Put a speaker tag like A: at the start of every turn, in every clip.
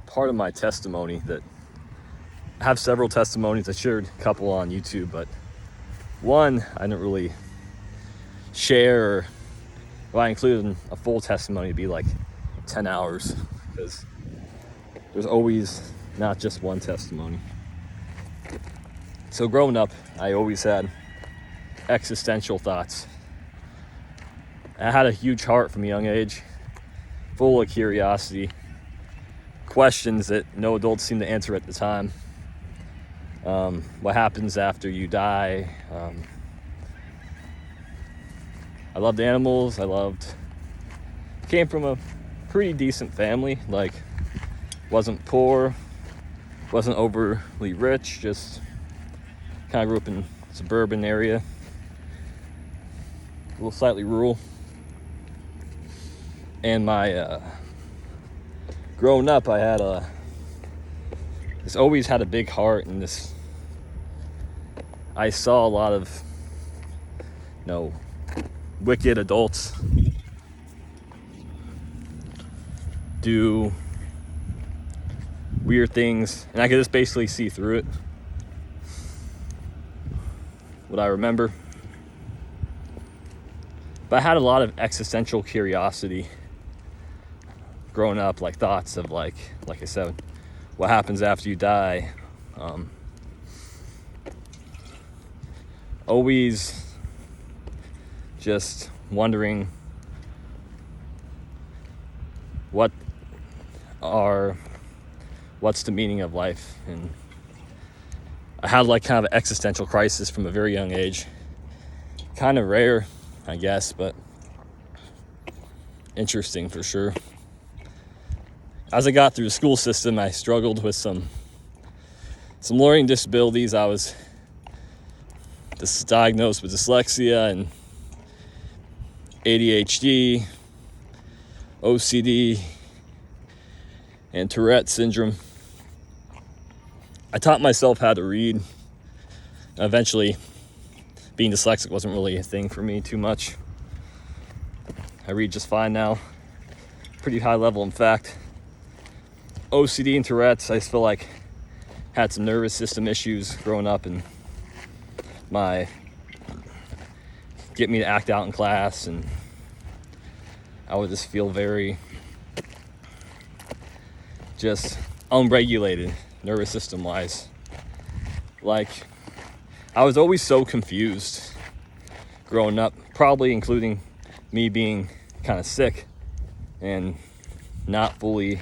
A: part of my testimony that I have several testimonies. I shared a couple on YouTube, but one I didn't really share. If I included a full testimony, it'd be like 10 hours because there's always not just one testimony. So growing up, I always had existential thoughts. I had a huge heart from a young age, full of curiosity, questions that no adults seem to answer at the time. What happens after you die? I loved animals. Came from a pretty decent family, like wasn't poor, wasn't overly rich, just kind of grew up in a suburban area, a little slightly rural. And my growing up, I had always had a big heart, and I saw a lot of wicked adults do weird things, and I could just basically see through it. What I remember, but I had a lot of existential curiosity growing up, like thoughts of like I said, what happens after you die. Always just wondering what's the meaning of life. And I had like kind of an existential crisis from a very young age. Kind of rare, I guess, but interesting for sure. As I got through the school system, I struggled with some learning disabilities. I was diagnosed with dyslexia and ADHD, OCD, and Tourette syndrome. I taught myself how to read. Eventually, being dyslexic wasn't really a thing for me too much. I read just fine now. Pretty high level, in fact. OCD and Tourette's, I feel like had some nervous system issues growing up, and get me to act out in class, and I would just feel very just unregulated nervous system wise. Like, I was always so confused growing up, probably including me being kind of sick and not fully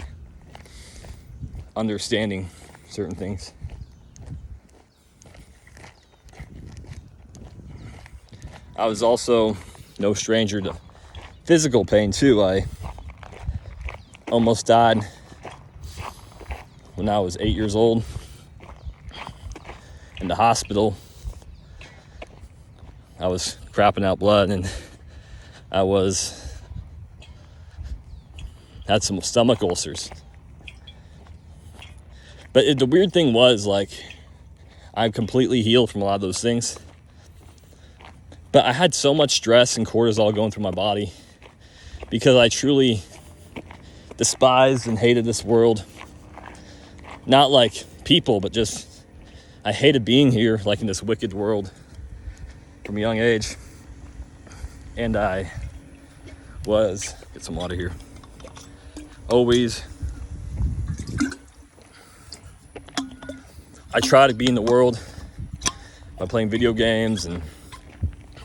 A: understanding certain things. I was also no stranger to physical pain too. I almost died when I was 8 years old in the hospital. I was crapping out blood, and I had some stomach ulcers. But the weird thing was, like, I'm completely healed from a lot of those things. But I had so much stress and cortisol going through my body because I truly despised and hated this world. Not like people, but just I hated being here, like in this wicked world from a young age. And I was, get some water here, always, I try to be in the world by playing video games and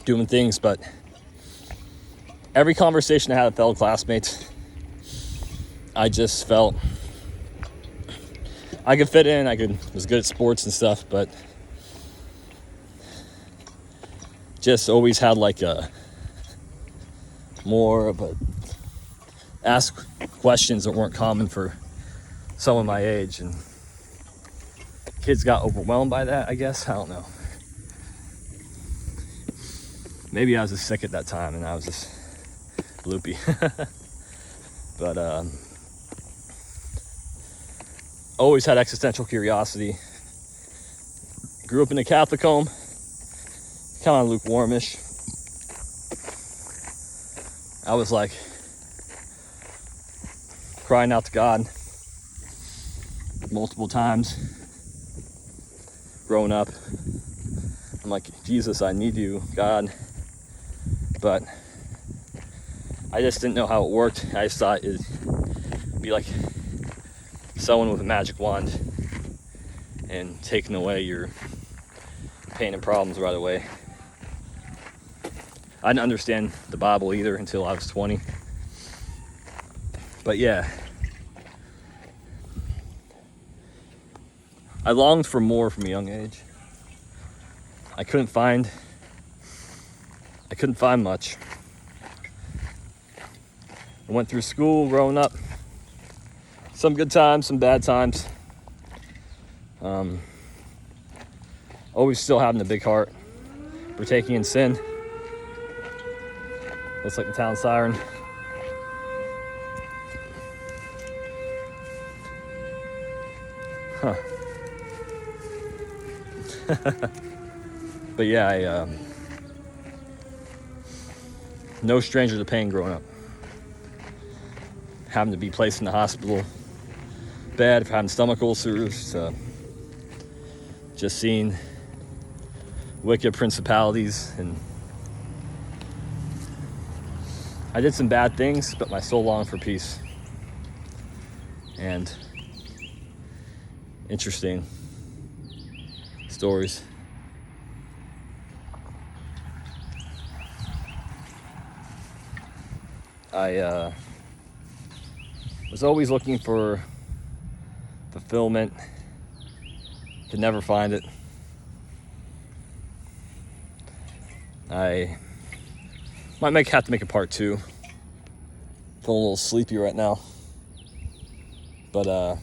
A: doing things, but every conversation I had with fellow classmates, I just felt I could fit in. Was good at sports and stuff, but just always had like ask questions that weren't common for someone my age, and kids got overwhelmed by that, I guess. I don't know. Maybe I was just sick at that time and I was just loopy. But always had existential curiosity. Grew up in a Catholic home, kind of lukewarmish. I was like crying out to God multiple times growing up. I'm like, Jesus, I need you, God. But I just didn't know how it worked. I just thought it'd be like someone with a magic wand and taking away your pain and problems right away. I didn't understand the Bible either until I was 20. But yeah, I longed for more from a young age. I couldn't find much. I went through school growing up. Some good times, some bad times. Always still having a big heart, partaking in sin. Looks like the town siren. Huh. But yeah, no stranger to pain growing up. Having to be placed in the hospital bed for having stomach ulcers, just seeing wicked principalities, and I did some bad things, but my soul longed for peace. And interesting stories. I was always looking for fulfillment, could never find it. I might have to make a part 2. Feeling a little sleepy right now. But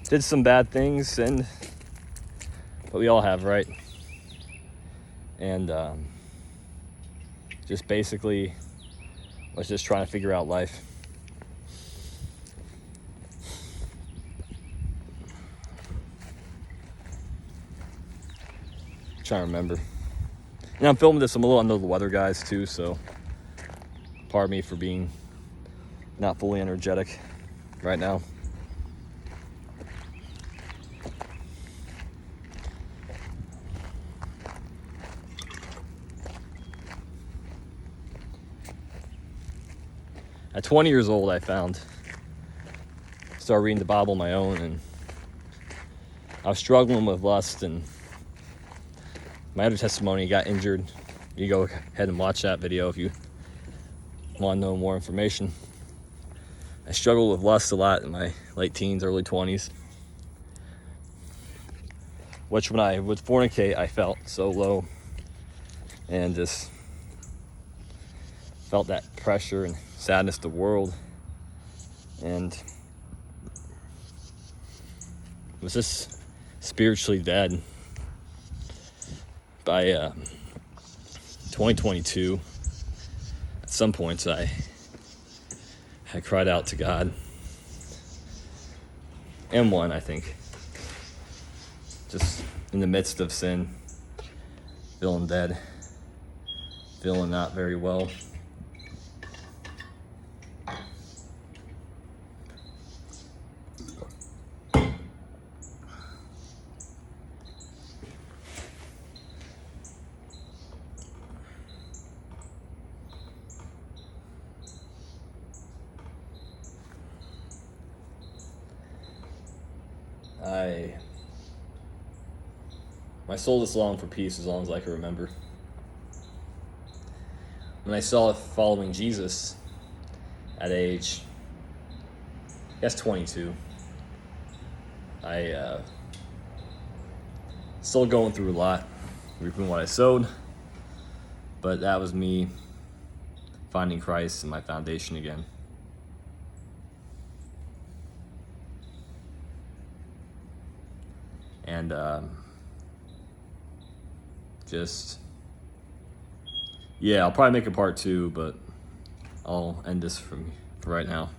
A: did some bad things, but we all have, right? And just basically was just trying to figure out life. Trying to remember. And I'm filming this, I'm a little under the weather, guys, too, so pardon me for being not fully energetic right now. At 20 years old, I started reading the Bible on my own, and I was struggling with lust, and my other testimony, got injured. You go ahead and watch that video if you want to know more information. I struggled with lust a lot in my late teens, early 20s, which when I would fornicate, I felt so low and just felt that pressure and sadness of the world, and was just spiritually dead. By 2022, at some points I cried out to God, and won, I think, just in the midst of sin, feeling dead, feeling not very well. My soul just longed for peace as long as I can remember. When I saw it following Jesus at age, I guess 22, I still going through a lot, reaping what I sowed, but that was me finding Christ and my foundation again. And I'll probably make a part 2, but I'll end this for right now.